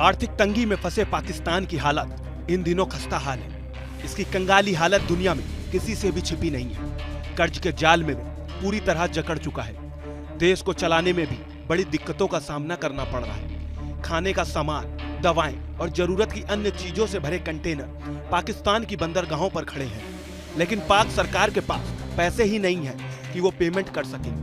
आर्थिक तंगी में फंसे पाकिस्तान की हालत इन दिनों खस्ता हाल है। इसकी कंगाली हालत दुनिया में किसी से भी छिपी नहीं है। कर्ज के जाल में पूरी तरह जकड़ चुका है। देश को चलाने में भी बड़ी दिक्कतों का सामना करना पड़ रहा है। खाने का सामान, दवाएं और जरूरत की अन्य चीजों से भरे कंटेनर पाकिस्तान की बंदरगाहों पर खड़े हैं, लेकिन पाक सरकार के पास पैसे ही नहीं है कि वो पेमेंट कर सके।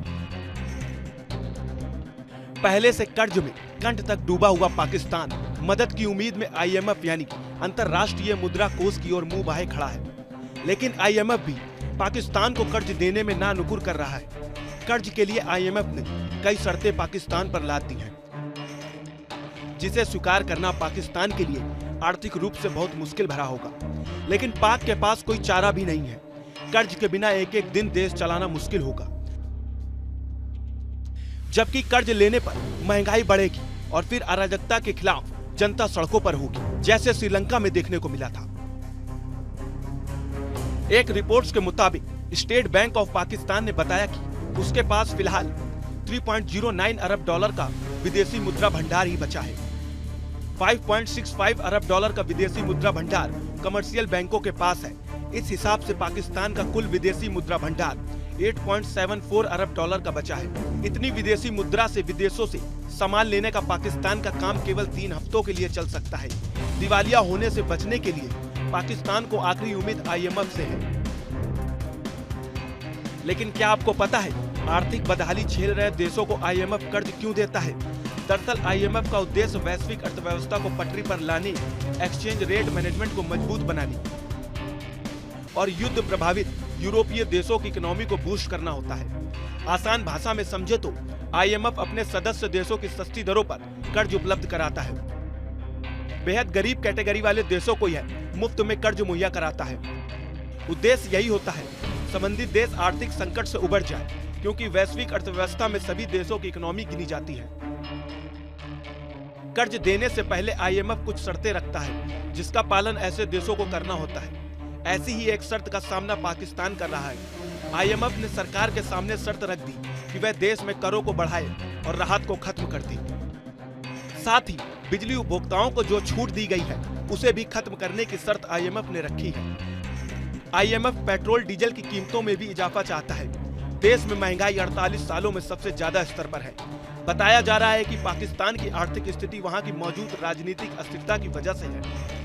पहले से कर्ज में कंठ तक डूबा हुआ पाकिस्तान मदद की उम्मीद में आईएमएफ यानी अंतर्राष्ट्रीय मुद्रा कोष की ओर मुंह बहाए खड़ा है, लेकिन आईएमएफ भी पाकिस्तान को कर्ज देने में नानुकुर कर रहा है। कर्ज के लिए आईएमएफ ने कई शर्तें पाकिस्तान पर लाद दी हैं, जिसे स्वीकार करना पाकिस्तान के लिए आर्थिक रूप से बहुत मुश्किल भरा होगा। लेकिन पाक के पास कोई चारा भी नहीं है। कर्ज के बिना एक एक दिन देश चलाना मुश्किल होगा, जबकि कर्ज लेने पर महंगाई बढ़ेगी और फिर अराजकता के खिलाफ जनता सड़कों पर होगी, जैसे श्रीलंका में देखने को मिला था। एक रिपोर्ट्स के मुताबिक स्टेट बैंक ऑफ पाकिस्तान ने बताया कि उसके पास फिलहाल 3.09 अरब डॉलर का विदेशी मुद्रा भंडार ही बचा है। 5.65 अरब डॉलर का विदेशी मुद्रा भंडार कमर्शियल बैंकों के पास है। इस हिसाब से पाकिस्तान का कुल विदेशी मुद्रा भंडार 8.74 अरब डॉलर का बचा है। इतनी विदेशी मुद्रा से विदेशों से सामान लेने का पाकिस्तान का काम केवल 3 हफ्तों के लिए चल सकता है। दिवालिया होने से बचने के लिए पाकिस्तान को आखिरी उम्मीद आईएमएफ से है। लेकिन क्या आपको पता है आर्थिक बदहाली झेल रहे देशों को आईएमएफ कर्ज क्यों देता है? दरअसल आईएमएफ का उद्देश्य वैश्विक अर्थव्यवस्था को पटरी पर लाने, एक्सचेंज रेट मैनेजमेंट को मजबूत बनाने और युद्ध प्रभावित यूरोपीय देशों की इकोनॉमी को बूस्ट करना होता है। आसान भाषा में समझे तो आईएमएफ अपने सदस्य देशों की सस्ती दरों पर कर्ज उपलब्ध कराता है। बेहद गरीब कैटेगरी वाले देशों को यह मुफ्त में कर्ज मुहैया कराता है। उद्देश्य यही होता है संबंधित देश आर्थिक संकट से उबर जाए, क्योंकि वैश्विक अर्थव्यवस्था में सभी देशों की इकोनॉमी गिनी जाती है। कर्ज देने से पहले आईएमएफ कुछ शर्तें रखता है, जिसका पालन ऐसे देशों को करना होता है। ऐसी ही एक शर्त का सामना पाकिस्तान कर रहा है। आईएमएफ ने सरकार के सामने शर्त रख दी कि वह देश में करों को बढ़ाए और राहत को खत्म कर दी। साथ ही बिजली उपभोक्ताओं को जो छूट दी गई है उसे भी खत्म करने की शर्त आईएमएफ ने रखी है। आईएमएफ पेट्रोल डीजल की कीमतों में भी इजाफा चाहता है। देश में महंगाई 48 सालों में सबसे ज्यादा स्तर पर है। बताया जा रहा है कि पाकिस्तान की आर्थिक स्थिति वहां की मौजूद राजनीतिक अस्थिरता की वजह से है।